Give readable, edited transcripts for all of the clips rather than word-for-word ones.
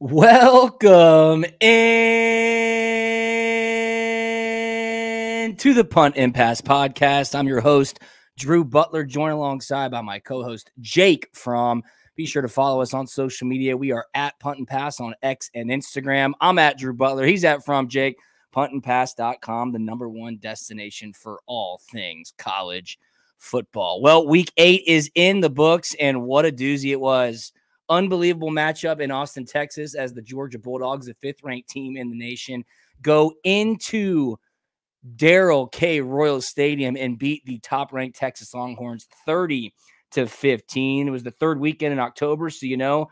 Welcome in to the Punt Impasse podcast. I'm your host, Drew Butler, joined alongside by my co-host, Jake Fromm. Be sure to follow us on social media. We are at Punt and Pass on X and Instagram. I'm at Drew Butler. He's at From Jake. PuntandPass.com, the #1 destination for all things college football. Well, week 8 is in the books, and what a doozy it was. Unbelievable matchup in Austin, Texas, as the Georgia Bulldogs, the 5th-ranked team in the nation, go into Darrell K. Royal Stadium and beat the top-ranked Texas Longhorns 30-15. It was the third weekend in October, so you know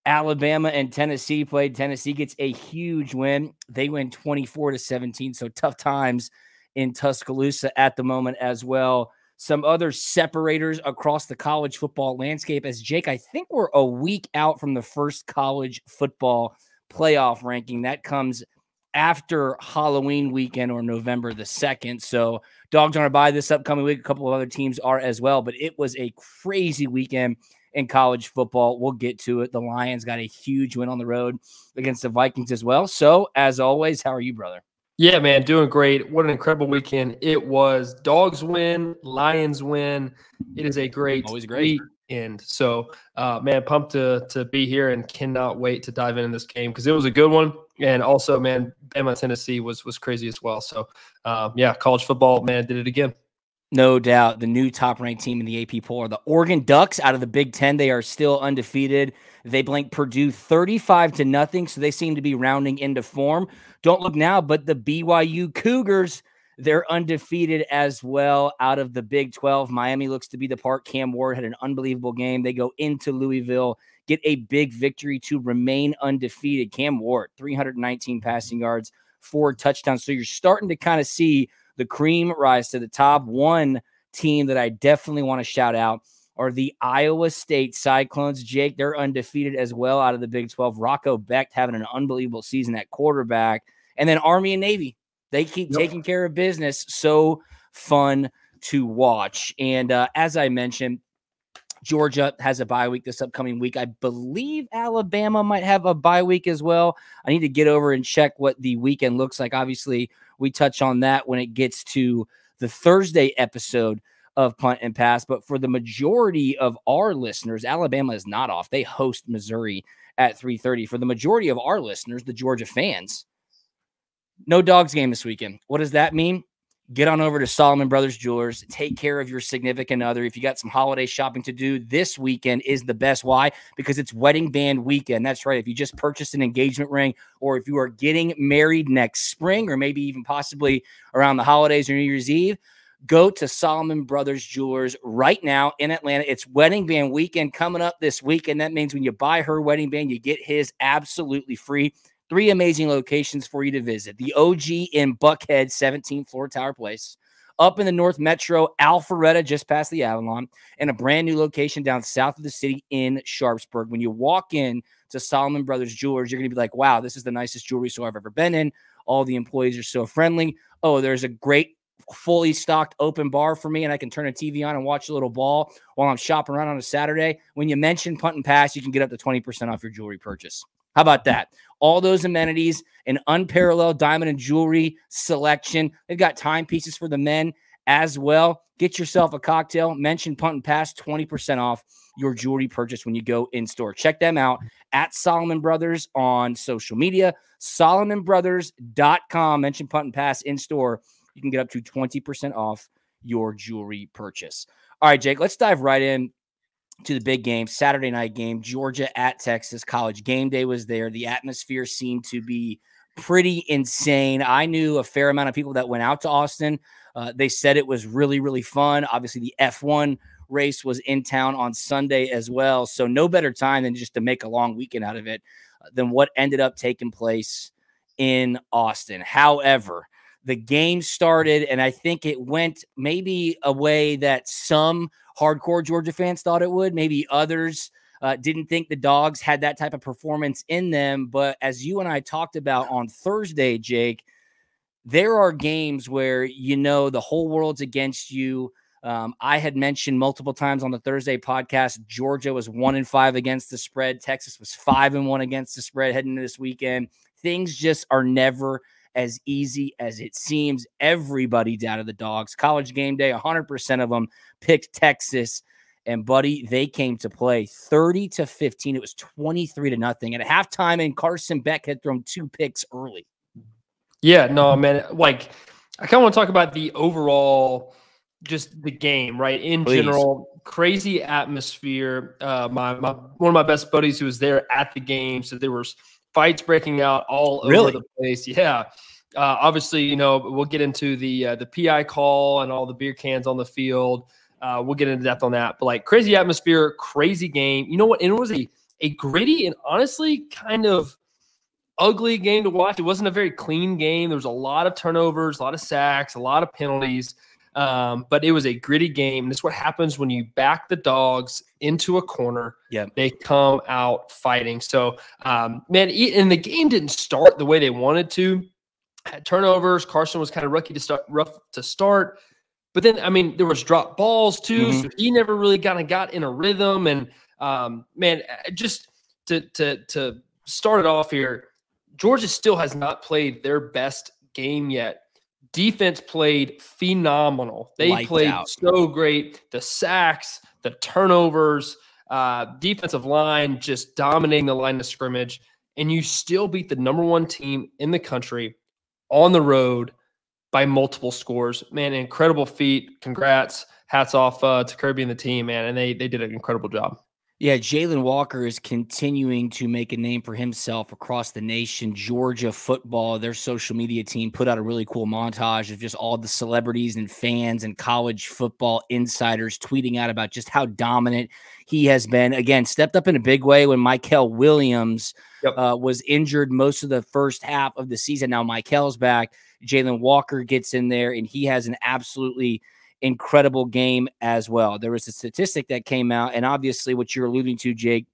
Alabama and Tennessee played. Tennessee gets a huge win. They win 24-17, so tough times in Tuscaloosa at the moment as well. Some other separators across the college football landscape. As Jake, I think we're a week out from the first college football playoff ranking. That comes after Halloween weekend or November the 2nd. So Dogs are on a bye this upcoming week. A couple of other teams are as well, but it was a crazy weekend in college football. We'll get to it. The Lions got a huge win on the road against the Vikings as well. So as always, how are you, brother? Yeah, man, doing great. What an incredible weekend it was. Dogs win, Lions win. It is a great weekend. So, man, pumped to be here and cannot wait to dive into this game because it was a good one. And also, man, Bama, Tennessee was crazy as well. So, yeah, college football, man, did it again. No doubt. The new top-ranked team in the AP poll are the Oregon Ducks out of the Big Ten. They are still undefeated. They blanked Purdue 35-0, so they seem to be rounding into form. Don't look now, but the BYU Cougars, they're undefeated as well out of the Big 12. Miami looks to be the part. Cam Ward had an unbelievable game. They go into Louisville, get a big victory to remain undefeated. Cam Ward, 319 passing yards, 4 touchdowns. So you're starting to kind of see the cream rise to the top. One team that I definitely want to shout out are the Iowa State Cyclones. Jake, they're undefeated as well out of the Big 12. Rocco Becht having an unbelievable season at quarterback. And then Army and Navy, they keep taking care of business. So fun to watch. And as I mentioned, Georgia has a bye week this upcoming week. I believe Alabama might have a bye week as well. I need to get over and check what the weekend looks like. Obviously, we touch on that when it gets to the Thursday episode of Punt and Pass. But for the majority of our listeners, Alabama is not off. They host Missouri at 3:30. For the majority of our listeners, the Georgia fans, no Dogs game this weekend. What does that mean? Get on over to Solomon Brothers Jewelers. Take care of your significant other. If you got some holiday shopping to do, this weekend is the best. Why? Because it's wedding band weekend. That's right. If you just purchased an engagement ring, or if you are getting married next spring, or maybe even possibly around the holidays or New Year's Eve, go to Solomon Brothers Jewelers right now in Atlanta. It's wedding band weekend coming up this weekend. That means when you buy her wedding band, you get his absolutely free. 3 amazing locations for you to visit. The OG in Buckhead, 17th floor Tower Place. Up in the North Metro, Alpharetta, just past the Avalon. And a brand new location down south of the city in Sharpsburg. When you walk in to Solomon Brothers Jewelers, you're going to be like, wow, this is the nicest jewelry store I've ever been in. All the employees are so friendly. Oh, there's a great fully stocked open bar for me, and I can turn a TV on and watch a little ball while I'm shopping around on a Saturday. When you mention Punt and Pass, you can get up to 20% off your jewelry purchase. How about that? All those amenities, an unparalleled diamond and jewelry selection. They've got timepieces for the men as well. Get yourself a cocktail. Mention Punt and Pass, 20% off your jewelry purchase when you go in store. Check them out at Solomon Brothers on social media, SolomonBrothers.com. Mention Punt and Pass in store. You can get up to 20% off your jewelry purchase. All right, Jake, let's dive right in to the big game, Saturday night game, Georgia at Texas. College game day was there. The atmosphere seemed to be pretty insane. I knew a fair amount of people that went out to Austin. They said it was really, really fun. Obviously, the F1 race was in town on Sunday as well. So no better time than just to make a long weekend out of it than what ended up taking place in Austin. However, the game started, and I think it went maybe a way that some hardcore Georgia fans thought it would. Maybe others didn't think the Dogs had that type of performance in them. But as you and I talked about on Thursday, Jake, there are games where, you know, the whole world's against you. I had mentioned multiple times on the Thursday podcast, Georgia was 1-5 against the spread. Texas was 5-1 against the spread heading into this weekend. Things just are never as easy as it seems. Everybody doubted the Dogs. College game day, 100% of them picked Texas. And, buddy, they came to play 30-15. It was 23-0. At halftime, and Carson Beck had thrown 2 picks early. Yeah, no, man. Like, I kind of want to talk about the overall, just the game, right? In general, crazy atmosphere. One of my best buddies who was there at the game said there was fights breaking out all over the place. Yeah. Obviously, you know, we'll get into the PI call and all the beer cans on the field. We'll get into depth on that. But, like, crazy atmosphere, crazy game. You know what? And it was a gritty and honestly kind of ugly game to watch. It wasn't a very clean game. There was a lot of turnovers, a lot of sacks, a lot of penalties. But it was a gritty game. And this is what happens when you back the Dogs into a corner. Yeah, they come out fighting. So, man, and the game didn't start the way they wanted to. Had turnovers. Carson was kind of rough to start. But then, I mean, there was drop balls too. So he never really kind of got in a rhythm. And, man, just to start it off here, Georgia still has not played their best game yet. Defense played phenomenal. They played so great. The sacks, the turnovers, defensive line just dominating the line of scrimmage. And you still beat the #1 team in the country on the road by multiple scores. Man, incredible feat. Congrats. Hats off to Kirby and the team, man. And they did an incredible job. Yeah, Jalen Walker is continuing to make a name for himself across the nation. Georgia football, their social media team put out a really cool montage of just all the celebrities and fans and college football insiders tweeting out about just how dominant he has been. Again, stepped up in a big way when Mykel Williams was injured most of the first half of the season. Now Mykel's back. Jalen Walker gets in there, and he has an absolutely incredible game as well. There was a statistic that came out, and obviously what you're alluding to, Jake,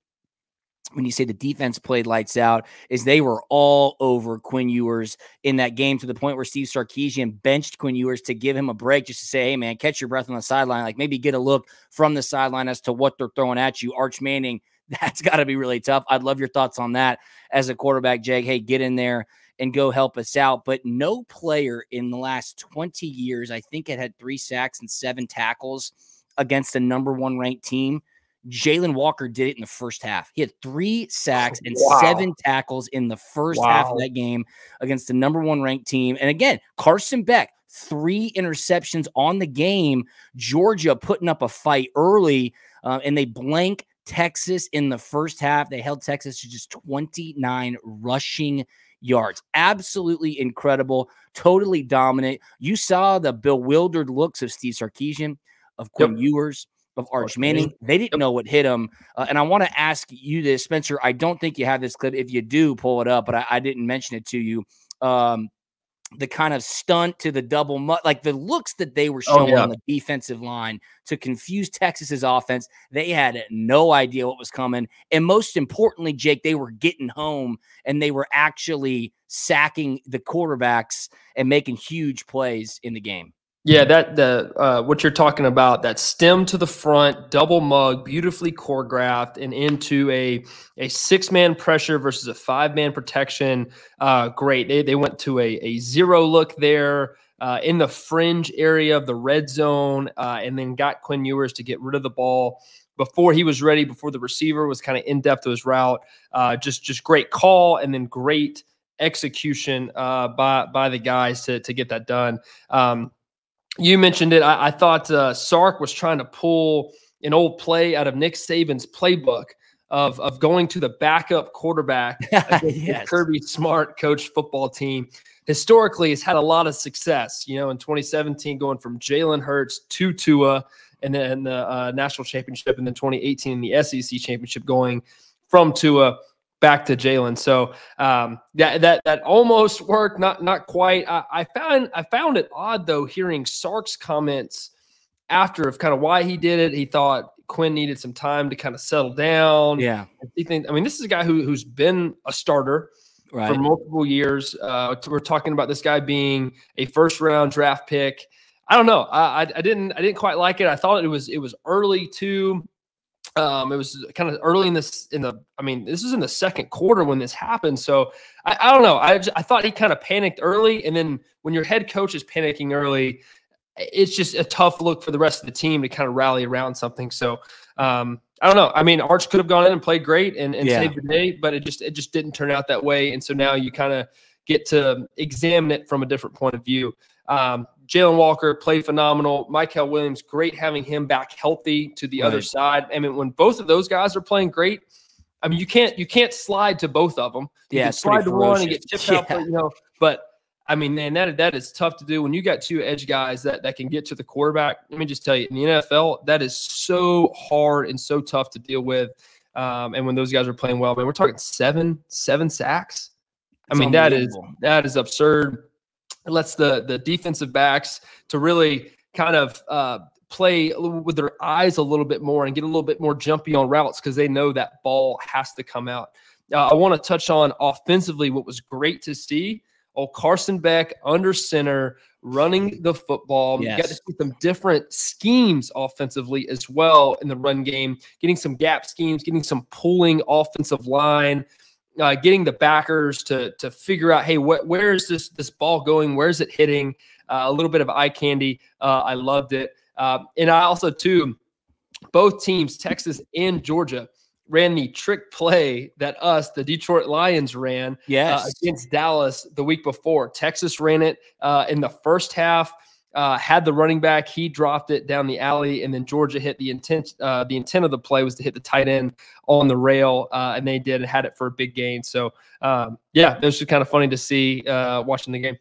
when you say the defense played lights out, is they were all over Quinn Ewers in that game to the point where Steve Sarkisian benched Quinn Ewers to give him a break just to say, hey, man, catch your breath on the sideline, like maybe get a look from the sideline as to what they're throwing at you. Arch Manning, that's got to be really tough. I'd love your thoughts on that as a quarterback, Jake. Hey, get in there and go help us out. But no player in the last 20 years, I think it had 3 sacks and 7 tackles against the #1 ranked team. Jalen Walker did it in the first half. He had 3 sacks and 7 tackles in the first half of that game against the #1 ranked team. And again, Carson Beck, 3 interceptions on the game. Georgia putting up a fight early, and they blank Texas in the first half. They held Texas to just 29 rushing yards. Absolutely incredible. Totally dominant. You saw the bewildered looks of Steve Sarkisian, of Quinn Ewers, of Arch Manning. They didn't know what hit them. And I want to ask you this, Spencer. I don't think you have this clip. If you do, pull it up, but I didn't mention it to you. The kind of stunt to the double like the looks that they were showing on the defensive line to confuse Texas's offense. They had no idea what was coming. And most importantly, Jake, they were getting home and they were actually sacking the quarterbacks and making huge plays in the game. Yeah, what you're talking about, that stem to the front, double mug, beautifully choreographed, and into a 6-man pressure versus a 5-man protection. Great. They went to a zero look there in the fringe area of the red zone, and then got Quinn Ewers to get rid of the ball before he was ready, before the receiver was kind of in depth of his route. Just great call, and then great execution by the guys to get that done. You mentioned it. I thought Sark was trying to pull an old play out of Nick Saban's playbook of going to the backup quarterback against the Kirby Smart coached football team. Historically, has had a lot of success. You know, in 2017, going from Jalen Hurts to Tua, and then the national championship, and then 2018 in the SEC championship, going from Tua back to Jalen. So that almost worked, not quite. I found it odd though, hearing Sark's comments after of kind of why he did it. He thought Quinn needed some time to kind of settle down. Yeah, I mean, this is a guy who's been a starter for multiple years. We're talking about this guy being a first-round draft pick. I don't know. I didn't quite like it. I thought it was early too. It was kind of early this is in the second quarter when this happened. So I don't know. I thought he kind of panicked early. And then when your head coach is panicking early, it's just a tough look for the rest of the team to kind of rally around something. So I don't know. I mean, Arch could have gone in and played great and saved the day, but it just didn't turn out that way. And so now you kind of get to examine it from a different point of view. Jalen Walker played phenomenal. Michael Williams, great having him back healthy to the other side. I mean, when both of those guys are playing great, I mean, you can't slide to both of them. You can slide to one and get tipped out, but I mean, man, that is tough to do when you got two edge guys that can get to the quarterback. Let me just tell you, in the NFL, that is so hard and so tough to deal with. And when those guys are playing well, man, we're talking seven sacks. I mean, that is absurd. It lets the defensive backs to really kind of play with their eyes a little bit more and get a little bit more jumpy on routes because they know that ball has to come out. I want to touch on offensively what was great to see. Carson Beck under center running the football. You got to see some different schemes offensively as well in the run game, getting some gap schemes, getting some pulling offensive line, getting the backers to figure out, hey, where is this ball going? Where is it hitting? A little bit of eye candy. I loved it. And I also, too, both teams, Texas and Georgia, ran the trick play that the Detroit Lions, ran against Dallas the week before. Texas ran it in the first half, had the running back. He dropped it down the alley, and then Georgia hit the intent. The intent of the play was to hit the tight end on the rail, and they did and had it for a big gain. So, it was just kind of funny to see watching the game.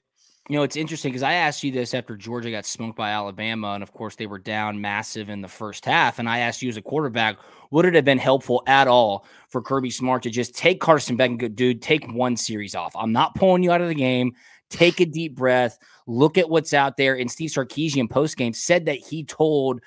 You know, it's interesting because I asked you this after Georgia got smoked by Alabama, and of course they were down massive in the first half. And I asked you as a quarterback, would it have been helpful at all for Kirby Smart to just take Carson Beck and go, dude, take one series off? I'm not pulling you out of the game. Take a deep breath. Look at what's out there. And Steve Sarkisian postgame said that he told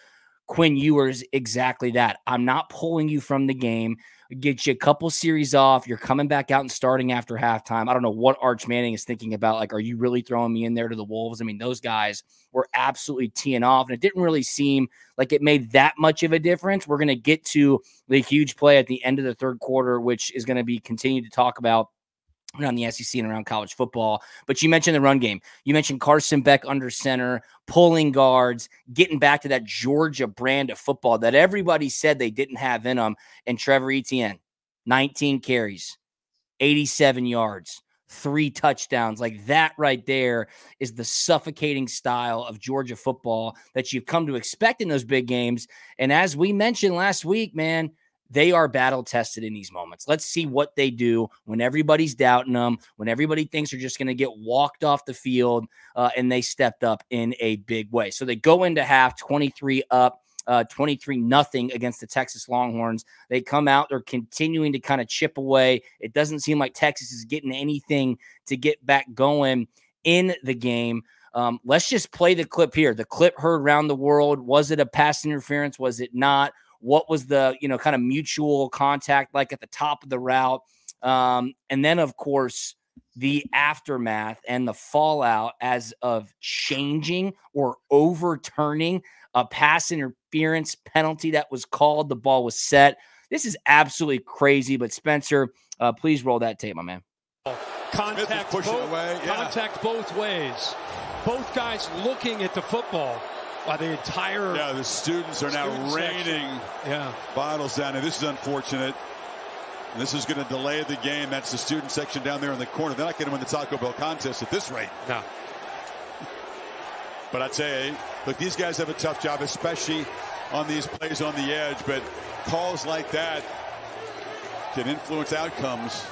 Quinn Ewers exactly that. I'm not pulling you from the game. Get you a couple series off. You're coming back out and starting after halftime. I don't know what Arch Manning is thinking about. Like, are you really throwing me in there to the Wolves? I mean, those guys were absolutely teeing off, and it didn't really seem like it made that much of a difference. We're going to get to the huge play at the end of the third quarter, which is going to be continued to talk about around the SEC and around college football. But you mentioned the run game. You mentioned Carson Beck under center, pulling guards, getting back to that Georgia brand of football that everybody said they didn't have in them. And Trevor Etienne, 19 carries, 87 yards, 3 touchdowns. Like that right there is the suffocating style of Georgia football that you've come to expect in those big games. And as we mentioned last week, man, they are battle tested in these moments. Let's see what they do when everybody's doubting them, when everybody thinks they're just going to get walked off the field, and they stepped up in a big way. So they go into half 23 up, 23-0 against the Texas Longhorns. They come out, they're continuing to kind of chip away. It doesn't seem like Texas is getting anything to get back going in the game. Let's just play the clip here. The clip heard around the world. Was it a pass interference? Was it not? What was the, kind of mutual contact like at the top of the route? And then, of course, the aftermath and the fallout as of changing or overturning a pass interference penalty that was called. The ball was set. This is absolutely crazy. But, Spencer, please roll that tape, my man. Contact both ways. Both guys looking at the football. The entire the students are now raining bottles down here. This is unfortunate. This is going to delay the game. That's the student section down there in the corner. They're not going to win the Taco Bell contest at this rate. No. But I'd say, look, these guys have a tough job, especially on these plays on the edge. But calls like that can influence outcomes.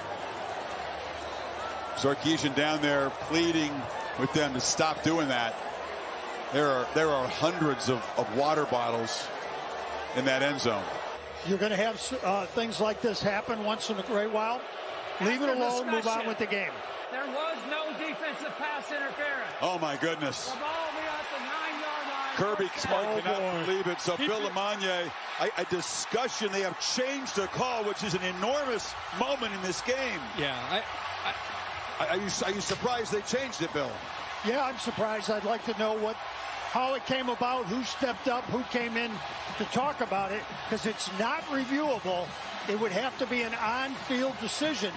Sarkisian down there pleading with them to stop doing that. There are hundreds of water bottles in that end zone. You're going to have things like this happen once in a great while. Leave it alone, move on with the game. There was no defensive pass interference. Oh, my goodness. The ball will be at the 9-yard line. Kirby Smart cannot believe it. So Bill Lamagna, a discussion. They have changed the call, which is an enormous moment in this game. Yeah. Are you surprised they changed it, Bill? Yeah, I'm surprised. I'd like to know how it came about, who stepped up, who came in to talk about it, because it's not reviewable. It would have to be an on-field decision.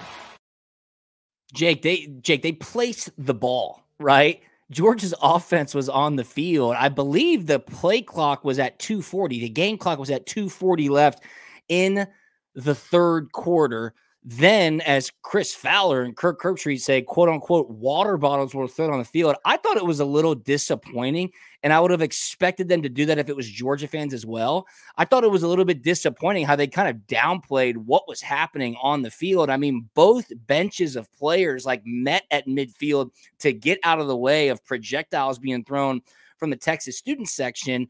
Jake, they placed the ball, right? Georgia's offense was on the field. I believe the play clock was at 2:40. The game clock was at 2:40 left in the third quarter. Then, as Chris Fowler and Kirk Herbstreit say, quote unquote, water bottles were thrown on the field. I thought it was a little disappointing, and I would have expected them to do that if it was Georgia fans as well. I thought it was a little bit disappointing how they kind of downplayed what was happening on the field. I mean, both benches of players like met at midfield to get out of the way of projectiles being thrown from the Texas student section.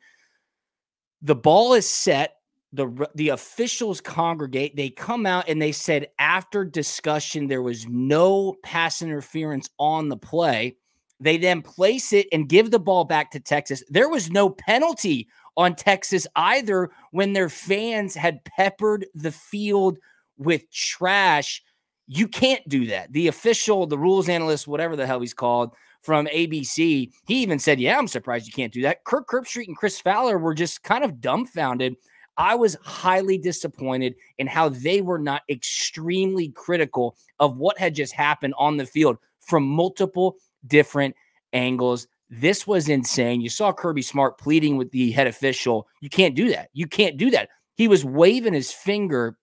The ball is set. The officials congregate. They come out and they said after discussion there was no pass interference on the play. They then place it and give the ball back to Texas. There was no penalty on Texas either when their fans had peppered the field with trash. You can't do that. The official, the rules analyst, whatever the hell he's called, from ABC, he even said, yeah, I'm surprised you can't do that. Kirk Herbstreit and Chris Fowler were just kind of dumbfounded. I was highly disappointed in how they were not extremely critical of what had just happened on the field from multiple different angles. This was insane. You saw Kirby Smart pleading with the head official. You can't do that. You can't do that. He was waving his finger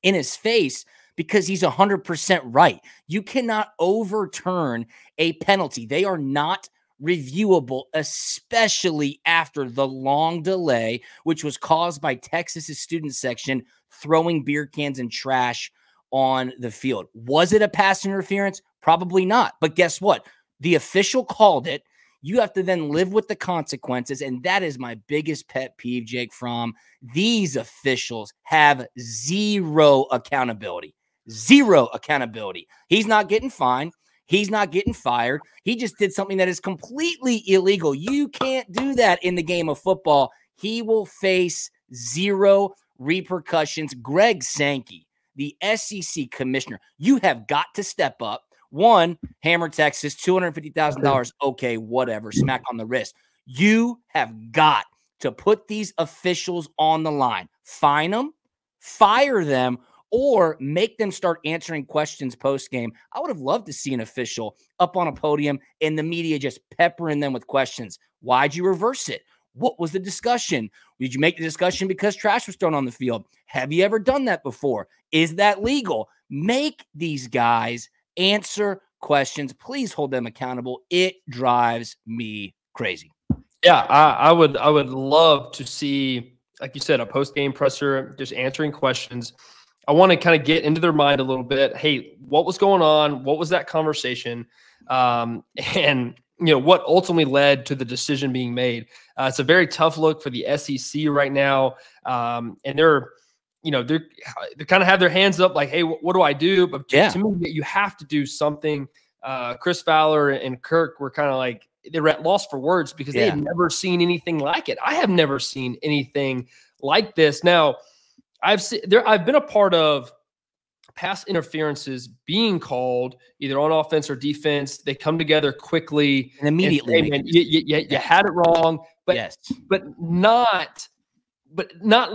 in his face because he's 100% right. You cannot overturn a penalty. They are not reviewable, especially after the long delay, which was caused by Texas's student section throwing beer cans and trash on the field. Was it a pass interference? Probably not. But guess what? The official called it. You have to then live with the consequences, and that is my biggest pet peeve, Jake Fromm. These officials have zero accountability. Zero accountability. He's not getting fined. He's not getting fired. He just did something that is completely illegal. You can't do that in the game of football. He will face zero repercussions. Greg Sankey, the SEC commissioner, you have got to step up. One, hammer Texas, $250,000. Okay, whatever. Smack on the wrist. You have got to put these officials on the line. Fine them, fire them, or make them start answering questions post-game. I would have loved to see an official up on a podium and the media just peppering them with questions. Why'd you reverse it? What was the discussion? Did you make the discussion because trash was thrown on the field? Have you ever done that before? Is that legal? Make these guys answer questions. Please hold them accountable. It drives me crazy. Yeah, I would love to see, like you said, a post-game presser just answering questions. I want to kind of get into their mind a little bit. Hey, what was going on? What was that conversation? And, you know, what ultimately led to the decision being made? It's a very tough look for the SEC right now. And they're kind of have their hands up like, hey, what do I do? But to me, you have to do something. Chris Fowler and Kirk were kind of like, they were at loss for words because they had never seen anything like it. I have never seen anything like this. Now, I've been a part of pass interferences being called either on offense or defense. They come together quickly and immediately. And, hey, man, you had it wrong, but not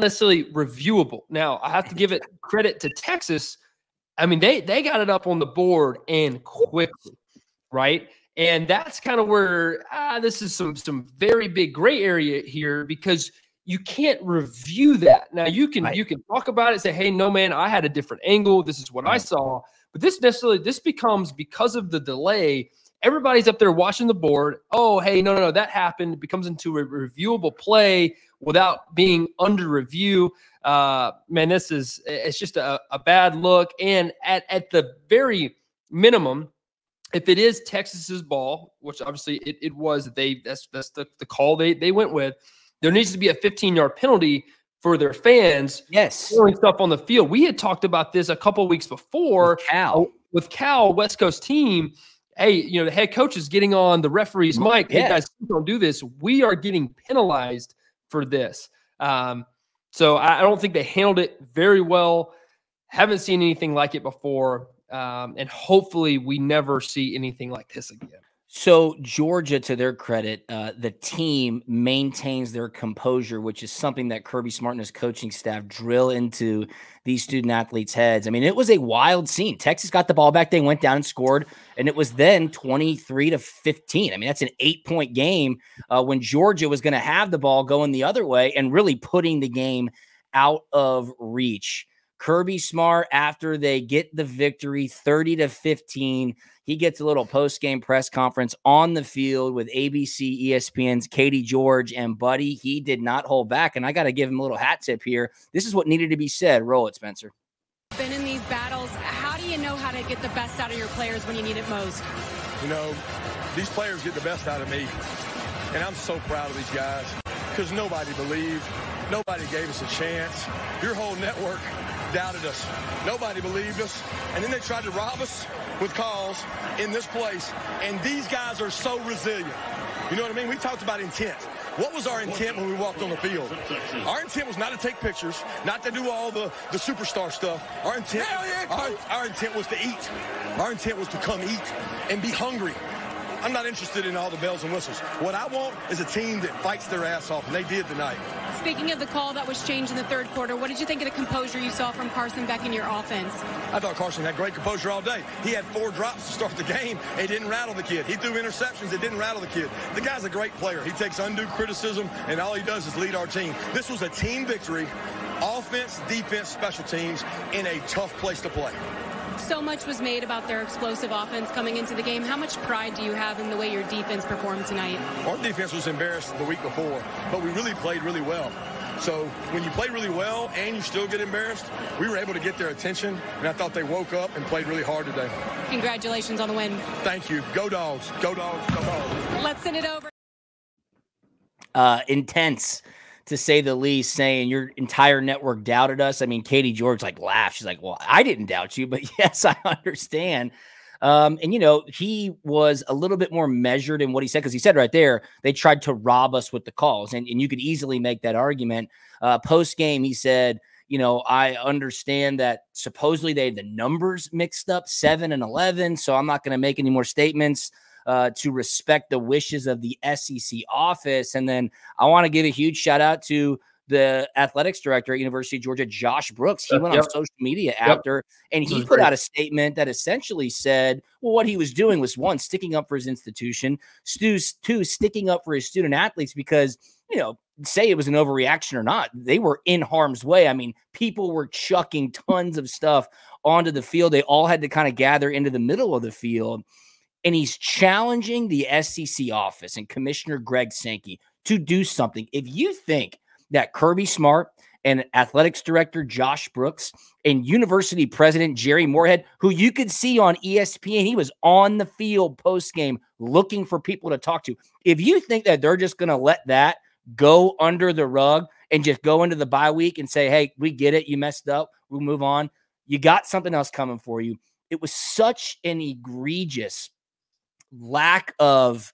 necessarily reviewable. Now, I have to give it credit to Texas. I mean, they got it up on the board and quickly, right? And that's kind of where this is some very big gray area here because you can't review that. Now you can talk about it, say, hey, no, man, I had a different angle. This is what I saw. But this becomes, because of the delay, everybody's up there watching the board. Oh, hey, no, that happened. It becomes into a reviewable play without being under review. Man, it's just a bad look. And at the very minimum, if it is Texas's ball, which obviously it was, that's the call they went with, there needs to be a 15-yard penalty for their fans throwing stuff on the field. We had talked about this a couple of weeks before with Cal, West Coast team. Hey, the head coach is getting on the referee's mic. Hey, guys, don't do this. We are getting penalized for this. So I don't think they handled it very well. Haven't seen anything like it before. And hopefully we never see anything like this again. So Georgia, to their credit, the team maintains their composure, which is something that Kirby Smart and his coaching staff drill into these student athletes' heads. I mean, it was a wild scene. Texas got the ball back. They went down and scored, and it was then 23-15. I mean, that's an 8-point game when Georgia was going to have the ball going the other way and really putting the game out of reach. Kirby Smart, after they get the victory 30-15, he gets a little post-game press conference on the field with ABC, ESPN's Katie George, and Buddy, he did not hold back. And I got to give him a little hat tip here. This is what needed to be said. Roll it, Spencer. Been in these battles. How do you know how to get the best out of your players when you need it most? You know, these players get the best out of me. And I'm so proud of these guys because nobody believed. Nobody gave us a chance. Your whole network doubted us. Nobody believed us. And then they tried to rob us with calls in this place. And these guys are so resilient. You know what I mean? We talked about intent. What was our intent when we walked on the field? Our intent was not to take pictures, not to do all the superstar stuff. Our intent, our intent was to eat. Our intent was to come eat and be hungry. I'm not interested in all the bells and whistles. What I want is a team that fights their ass off, and they did tonight. Speaking of the call that was changed in the third quarter, what did you think of the composure you saw from Carson Beck in your offense? I thought Carson had great composure all day. He had 4 drops to start the game. It didn't rattle the kid. He threw interceptions. It didn't rattle the kid. The guy's a great player. He takes undue criticism, and all he does is lead our team. This was a team victory, offense, defense, special teams, in a tough place to play. So much was made about their explosive offense coming into the game. How much pride do you have in the way your defense performed tonight? Our defense was embarrassed the week before, but we really played really well. So when you play really well and you still get embarrassed, we were able to get their attention, and I thought they woke up and played really hard today. Congratulations on the win. Thank you. Go Dogs. Go Dogs. Go Dogs. Let's send it over. Intense, to say the least, saying your entire network doubted us. I mean, Katie George laughed. She's like, well, I didn't doubt you, but yes, I understand. And, you know, he was a little bit more measured in what he said, because he said right there, they tried to rob us with the calls. And you could easily make that argument. Post game, he said, you know, I understand that supposedly they had the numbers mixed up, 7 and 11. So I'm not going to make any more statements to respect the wishes of the SEC office. And then I want to give a huge shout out to the athletics director at University of Georgia, Josh Brooks. He went on social media after, and he put out a statement that essentially said, well, what he was doing was, 1, sticking up for his institution, 2, sticking up for his student athletes, because, you know, say it was an overreaction or not, they were in harm's way. I mean, people were chucking tons of stuff onto the field. They all had to kind of gather into the middle of the field. And he's challenging the SEC office and Commissioner Greg Sankey to do something. If you think that Kirby Smart and athletics director Josh Brooks and university president Jerry Moorhead, who you could see on ESPN, he was on the field post-game looking for people to talk to. If you think that they're just going to let that go under the rug and just go into the bye week and say, hey, we get it, you messed up, we'll move on, you got something else coming for you. It was such an egregious lack of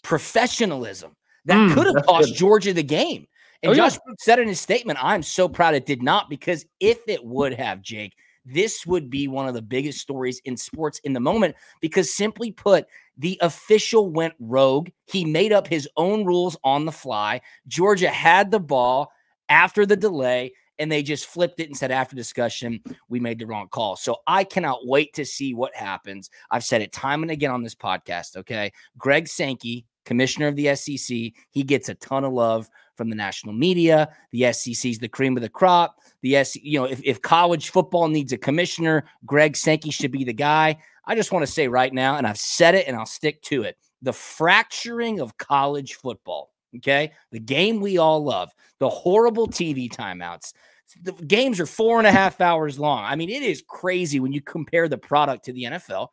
professionalism that could have cost Georgia the game. And Josh Brooks said in his statement, I'm so proud it did not, because if it would have, Jake, this would be one of the biggest stories in sports in the moment, because simply put, the official went rogue. He made up his own rules on the fly. Georgia had the ball after the delay, and they just flipped it and said, after discussion, we made the wrong call. So I cannot wait to see what happens. I've said it time and again on this podcast, okay? Greg Sankey, commissioner of the SEC, he gets a ton of love from the national media. The SEC's the cream of the crop. You know, if college football needs a commissioner, Greg Sankey should be the guy. I just want to say right now, and I've said it and I'll stick to it, the fracturing of college football, okay? The game we all love, the horrible TV timeouts. The games are 4.5 hours long. I mean, it is crazy when you compare the product to the NFL.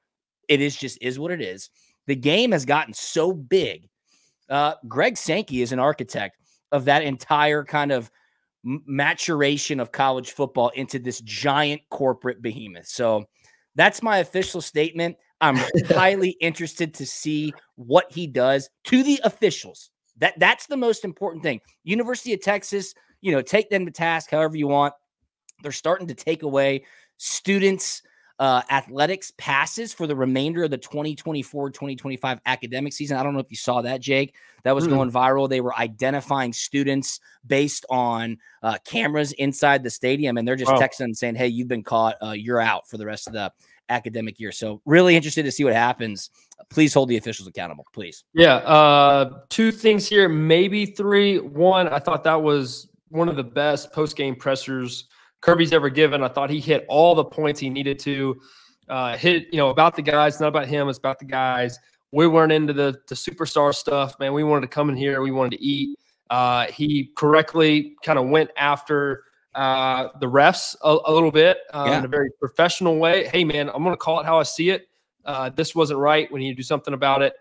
It is what it is. The game has gotten so big. Greg Sankey is an architect of that entire kind of maturation of college football into this giant corporate behemoth. So that's my official statement. I'm highly interested to see what he does to the officials. That's the most important thing. University of Texas, you know, take them to task however you want. They're starting to take away students' athletics passes for the remainder of the 2024-2025 academic season. I don't know if you saw that, Jake. That was going viral. They were identifying students based on cameras inside the stadium, and they're just texting and saying, hey, you've been caught. You're out for the rest of the academic year. So really interested to see what happens. Please hold the officials accountable, please. Yeah. 2 things here, maybe 3. 1, I thought that was one of the best post-game pressers Kirby's ever given. I thought he hit all the points he needed to hit, about the guys, not about him. It's about the guys. We weren't into the superstar stuff, man. We wanted to come in here. We wanted to eat. He correctly kind of went after the refs a little bit in a very professional way. Hey, man, I'm going to call it how I see it. This wasn't right. We need to do something about it.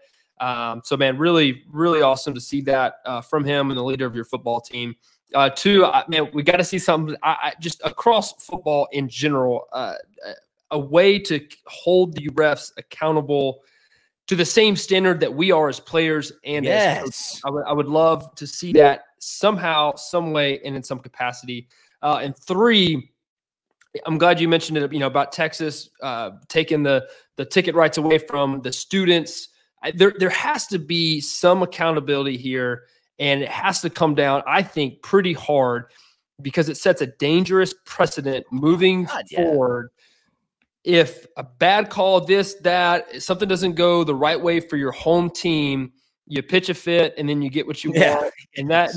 So, man, really, really awesome to see that from him and the leader of your football team. 2, man, we got to see something just across football in general, a way to hold the refs accountable to the same standard that we are as players and as coaches. I would love to see that somehow, some way, and in some capacity. And 3, I'm glad you mentioned it, about Texas taking the ticket rights away from the students. There has to be some accountability here. And it has to come down, I think, pretty hard because it sets a dangerous precedent moving forward. If a bad call, that, something doesn't go the right way for your home team, you pitch a fit and then you get what you want. And that is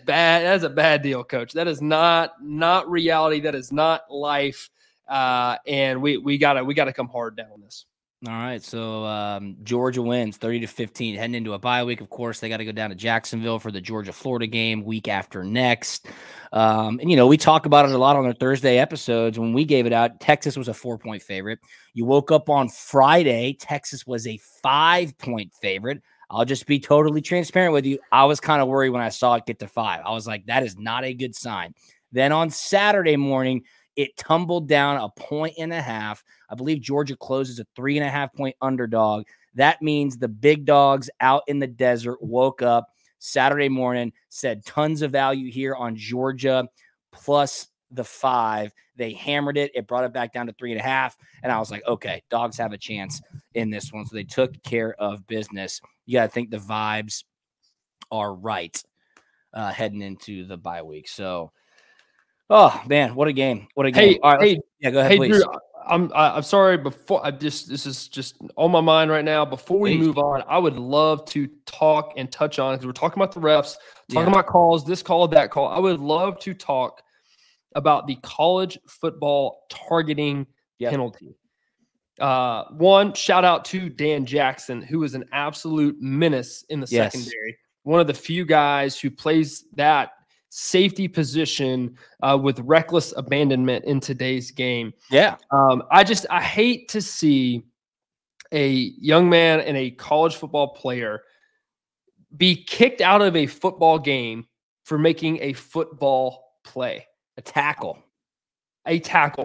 bad. That is a bad deal, coach. That is not reality. That is not life. And we gotta come hard down on this. All right, so Georgia wins 30-15, heading into a bye week. Of course, they got to go down to Jacksonville for the Georgia-Florida game week after next. And, we talk about it a lot on our Thursday episodes. When we gave it out, Texas was a 4-point favorite. You woke up on Friday, Texas was a 5-point favorite. I'll just be totally transparent with you. I was kind of worried when I saw it get to 5. I was like, that is not a good sign. Then on Saturday morning, it tumbled down 1.5 points. I believe Georgia closes a 3.5-point underdog. That means the big dogs out in the desert woke up Saturday morning, said tons of value here on Georgia plus the 5. They hammered it. It brought it back down to 3.5. And I was like, okay, dogs have a chance in this one. So they took care of business. You got to think the vibes are right heading into the bye week. So, oh man, what a game! What a game! All right, go ahead, please. Drew, I'm sorry. Before this is just on my mind right now. Before we move on, I would love to talk and touch on, because we're talking about the refs, talking about calls, this call, that call. I would love to talk about the college football targeting penalty. 1, shout out to Dan Jackson, who is an absolute menace in the secondary. One of the few guys who plays that safety position with reckless abandonment in today's game. I hate to see a young man and a college football player be kicked out of a football game for making a football play. A tackle.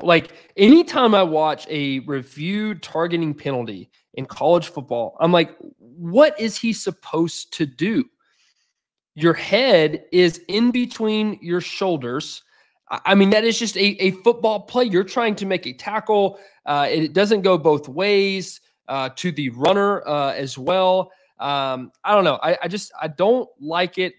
Like, anytime I watch a reviewed targeting penalty in college football, I'm like, what is he supposed to do? Your head is in between your shoulders. I mean, that is just a football play. You're trying to make a tackle. It doesn't go both ways to the runner as well. I don't know. I don't like it.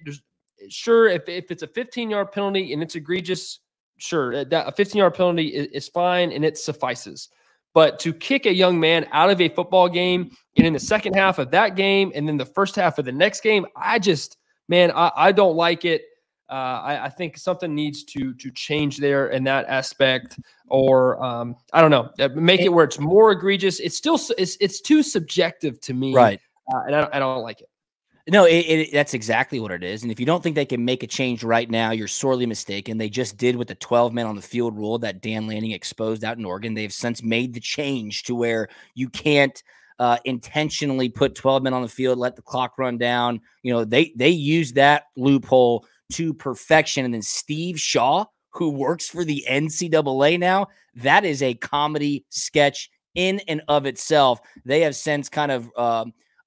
Sure, if it's a 15-yard penalty and it's egregious, sure, that a 15-yard penalty is fine and it suffices. But to kick a young man out of a football game and in the second half of that game and then the first half of the next game, I don't like it. I think something needs to change there in that aspect, or I don't know, make it where it's more egregious. It's still it's too subjective to me, right? And I don't like it. No, that's exactly what it is. And if you don't think they can make a change right now, you're sorely mistaken. They just did with the 12 men on the field rule that Dan Lanning exposed out in Oregon. They've since made the change to where you can't intentionally put 12 men on the field, let the clock run down. They use that loophole to perfection. And then Steve Shaw, who works for the NCAA now, that is a comedy sketch in and of itself. They have since kind of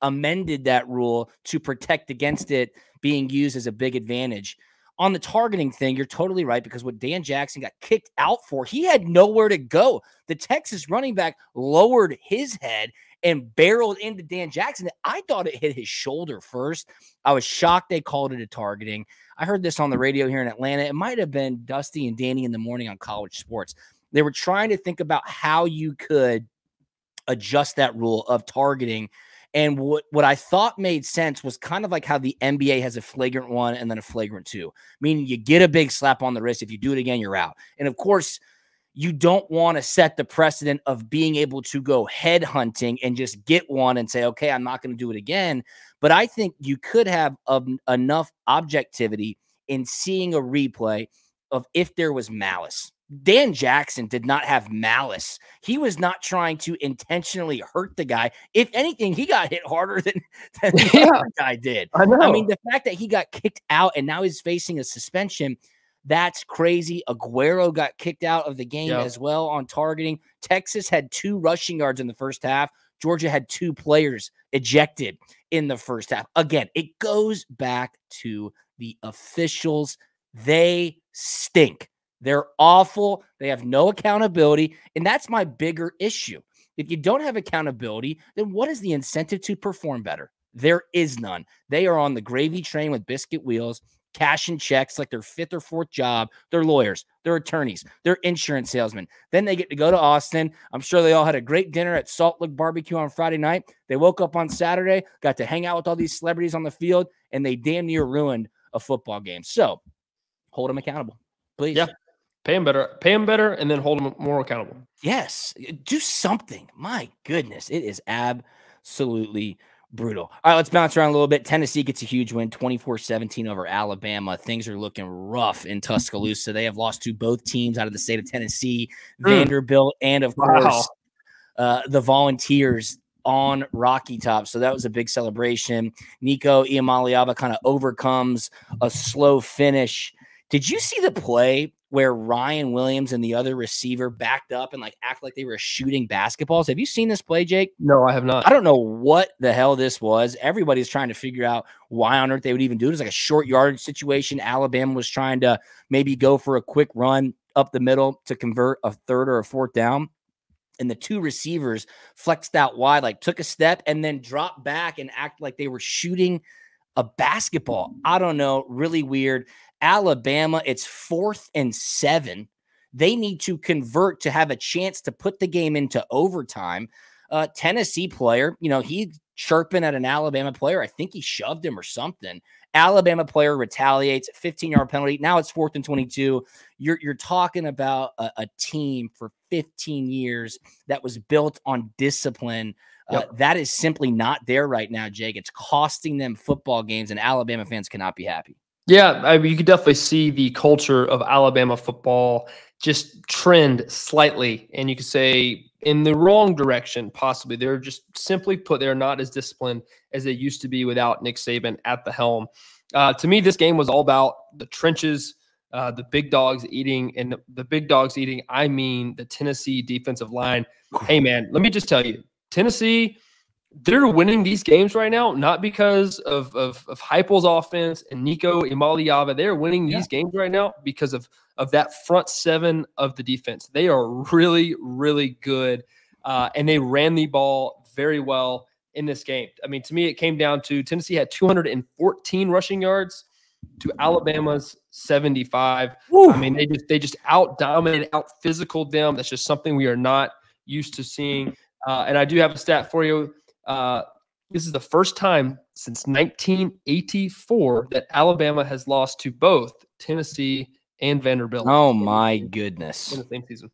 amended that rule to protect against it being used as a big advantage. on the targeting thing, you're totally right, because what Dan Jackson got kicked out for, he had nowhere to go. The Texas running back lowered his head and barreled into Dan Jackson. I thought it hit his shoulder first. I was shocked they called it a targeting. I heard this on the radio here in Atlanta. It might have been Dusty and Danny in the morning on College Sports. They were trying to think about how you could adjust that rule of targeting. And what I thought made sense was kind of like how the NBA has a flagrant 1 and then a flagrant 2, meaning you get a big slap on the wrist. If you do it again, you're out. And of course, you don't want to set the precedent of being able to go head hunting and just get one and say, okay, I'm not going to do it again. But I think you could have enough objectivity in seeing a replay of if there was malice. Dan Jackson did not have malice. He was not trying to intentionally hurt the guy. If anything, he got hit harder than the other guy did. I mean, the fact that he got kicked out and now he's facing a suspension, that's crazy. Aguero got kicked out of the game as well on targeting. Texas had 2 rushing yards in the first half. Georgia had 2 players ejected in the first half. Again, it goes back to the officials. They stink. They're awful. They have no accountability. And that's my bigger issue. If you don't have accountability, then what is the incentive to perform better? There is none. They are on the gravy train with biscuit wheels, cashing checks like their 5th or 4th job. They're lawyers. They're attorneys. They're insurance salesmen. Then they get to go to Austin. I'm sure they all had a great dinner at Salt Lick Barbecue on Friday night. They woke up on Saturday, got to hang out with all these celebrities on the field, and they damn near ruined a football game. So hold them accountable, please. Yeah. Pay them better, and then hold them more accountable. Yes. Do something. My goodness. It is absolutely brutal. All right, let's bounce around a little bit. Tennessee gets a huge win, 24-17 over Alabama. Things are looking rough in Tuscaloosa. They have lost to both teams out of the state of Tennessee, Vanderbilt, and, of course, the Volunteers on Rocky Top. So that was a big celebration. Nico Iamaleava kind of overcomes a slow finish. Did you see the play where Ryan Williams and the other receiver backed up and act like they were shooting basketballs? Have you seen this play, Jake? No, I have not. I don't know what the hell this was. Everybody's trying to figure out why on earth they would even do it. It was like a short yardage situation. Alabama was trying to maybe go for a quick run up the middle to convert a 3rd or a 4th down. And the 2 receivers flexed out wide, took a step and then dropped back and acted like they were shooting a basketball. I don't know. Really weird. Alabama, it's 4th and 7. They need to convert to have a chance to put the game into overtime. Tennessee player, he chirping at an Alabama player. I think he shoved him or something. Alabama player retaliates, 15-yard penalty. Now it's 4th and 22. You're talking about a team for 15 years that was built on discipline. That is simply not there right now, Jake. It's costing them football games, and Alabama fans cannot be happy. Yeah, you could definitely see the culture of Alabama football just trend slightly, and you could say in the wrong direction, possibly. They're just simply put, they're not as disciplined as they used to be without Nick Saban at the helm. To me, this game was all about the trenches, the big dogs eating, and the big dogs eating, I mean the Tennessee defensive line. Hey, man, let me just tell you, Tennessee, they're winning these games right now, not because of Heupel's offense and Nico Iamaleava. They're winning these games right now because of that front 7 of the defense. They are really, really good, and they ran the ball very well in this game. I mean, to me, it came down to Tennessee had 214 rushing yards to Alabama's 75. Woo. I mean, they just out-dominated, out-physicaled them. That's just something we are not used to seeing. And I do have a stat for you. This is the first time since 1984 that Alabama has lost to both Tennessee and Vanderbilt. Oh, my goodness. In the same season.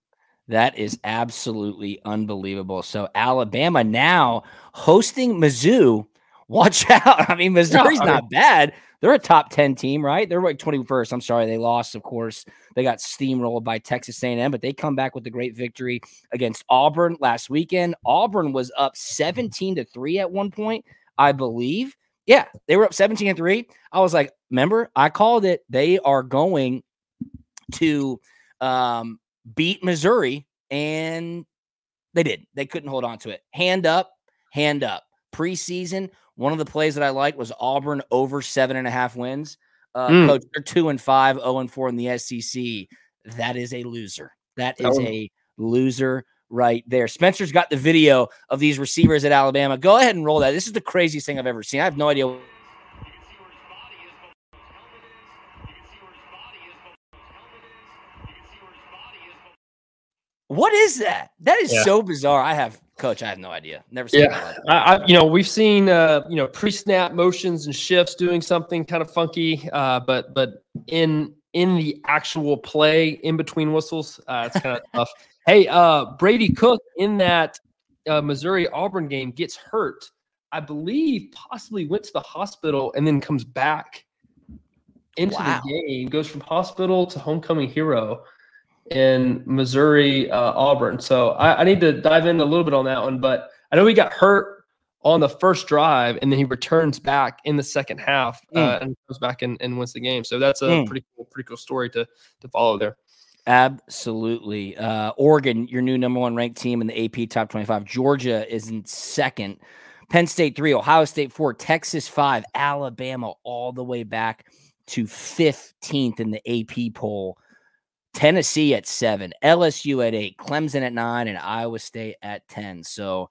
That is absolutely unbelievable. So Alabama now hosting Mizzou. Watch out. I mean, Missouri's not bad. They're a top 10 team, right? They're like 21st. I'm sorry. They lost, of course. They got steamrolled by Texas A&M, but they come back with a great victory against Auburn last weekend. Auburn was up 17-3 at one point, I believe. Yeah, they were up 17-3. I was like, remember, I called it. They are going to beat Missouri, and they did. They couldn't hold on to it. Hand up, hand up. Preseason, one of the plays that I liked was Auburn over 7.5 wins. Coach, they're 2-5, 0-4 in the SEC. That is a loser. That is a loser right there. Spencer's got the video of these receivers at Alabama. Go ahead and roll that. This is the craziest thing I've ever seen. I have no idea. What is that? That is so bizarre. Coach, I have no idea. Never seen that. We've seen pre-snap motions and shifts doing something kind of funky, but in the actual play in between whistles, it's kind of tough. Hey, Brady Cook in that Missouri-Auburn game gets hurt. I believe possibly went to the hospital and then comes back into the game, goes from hospital to homecoming hero in Missouri, Auburn. So I need to dive in a little bit on that one, but I know he got hurt on the first drive and then he returns back in the second half and comes back and wins the game. So that's a pretty cool story to follow there. Absolutely. Oregon, your new number 1 ranked team in the AP top 25. Georgia is in second. Penn State 3, Ohio State 4, Texas 5, Alabama all the way back to 15th in the AP poll. Tennessee at 7, LSU at 8, Clemson at 9, and Iowa State at 10. So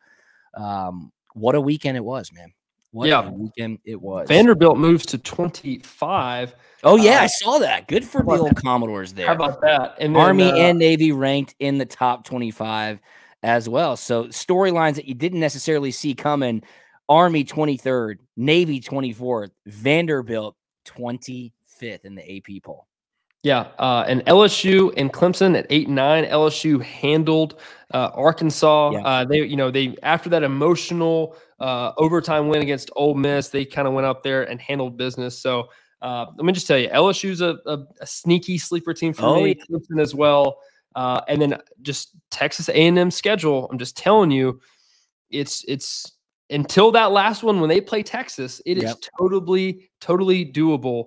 what a weekend it was, man. What a weekend it was. Vanderbilt moves to 25. Oh, yeah, I saw that. Good for the old Commodores there. How about that? And then, Army and Navy ranked in the top 25 as well. So storylines that you didn't necessarily see coming. Army 23rd, Navy 24th, Vanderbilt 25th in the AP poll. Yeah, and LSU and Clemson at 8 and 9. LSU handled Arkansas. Yeah. They after that emotional overtime win against Ole Miss, they kind of went up there and handled business. So let me just tell you, LSU's a sneaky sleeper team for me. Yeah. Clemson as well, and then just Texas A&M schedule. I'm just telling you, it's until that last one when they play Texas, it is totally doable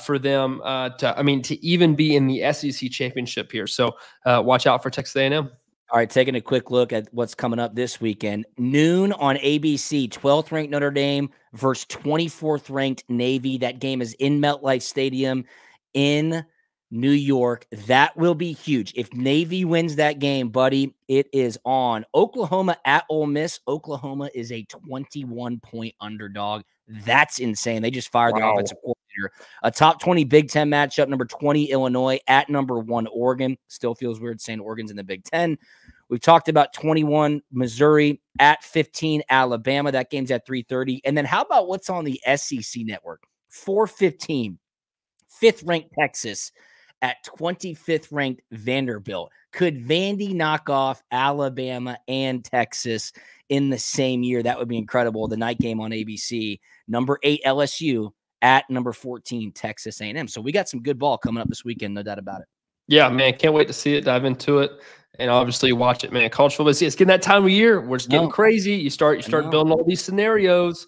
for them to even be in the SEC championship here. So watch out for Texas A&M. All right, taking a quick look at what's coming up this weekend. Noon on ABC, 12th ranked Notre Dame versus 24th ranked Navy. That game is in MetLife Stadium in New York. That will be huge. If Navy wins that game, buddy, it is on. Oklahoma at Ole Miss. Oklahoma is a 21-point underdog. That's insane. They just fired their offensive coordinator. A top 20 Big Ten matchup, number 20 Illinois at number 1 Oregon. Still feels weird saying Oregon's in the Big Ten. We've talked about 21 Missouri at 15 Alabama. That game's at 3:30. And then how about what's on the SEC network? 4:15, 5th ranked Texas at 25th ranked Vanderbilt. Could Vandy knock off Alabama and Texas in the same year? That would be incredible. The night game on ABC. Number 8 LSU at number 14 Texas A&M. So we got some good ball coming up this weekend, no doubt about it. Yeah, man, can't wait to see it, dive into it, and obviously watch it, man. College football, it's getting that time of year. We're just getting crazy. You start building all these scenarios.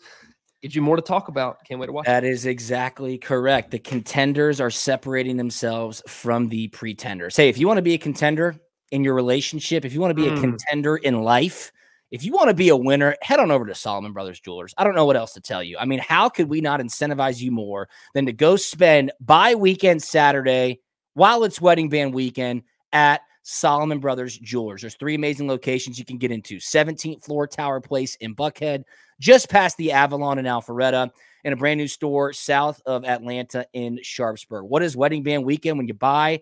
Gives you more to talk about. Can't wait to watch. That is exactly correct. The contenders are separating themselves from the pretenders. Hey, if you want to be a contender in your relationship, if you want to be a contender in life, if you want to be a winner, head on over to Solomon Brothers Jewelers. I don't know what else to tell you. I mean, how could we not incentivize you more than to go spend weekend Saturday while it's wedding band weekend at Solomon Brothers Jewelers? There's 3 amazing locations you can get into. 17th floor Tower Place in Buckhead, just past the Avalon in Alpharetta, and a brand new store south of Atlanta in Sharpsburg. What is wedding band weekend? When you buy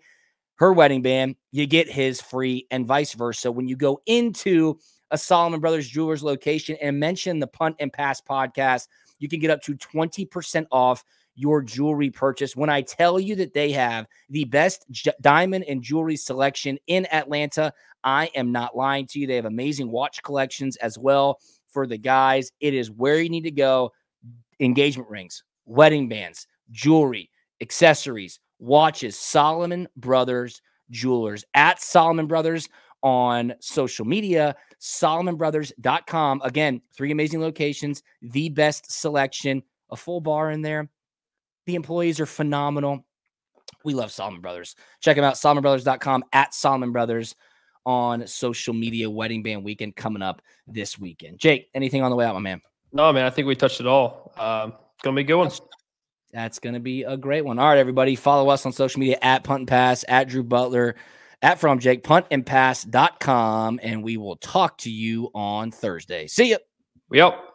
her wedding band, you get his free, and vice versa. When you go into a Solomon Brothers Jewelers location and mention the Punt and Pass podcast, you can get up to 20% off your jewelry purchase. When I tell you that they have the best diamond and jewelry selection in Atlanta, I am not lying to you. They have amazing watch collections as well for the guys. It is where you need to go. Engagement rings, wedding bands, jewelry, accessories, watches. Solomon Brothers Jewelers at Solomon Brothers on social media, SolomonBrothers.com. Again, 3 amazing locations, the best selection, a full bar in there. The employees are phenomenal. We love Solomon Brothers. Check them out, SolomonBrothers.com, at Solomon Brothers on social media. Wedding band weekend coming up this weekend. Jake, anything on the way out, my man? No, man, I think we touched it all. It's going to be a good one. That's going to be a great one. All right, everybody. Follow us on social media at Punt and Pass, at Drew Butler, at From Jake, puntandpass.com, and we will talk to you on Thursday. See ya. We out.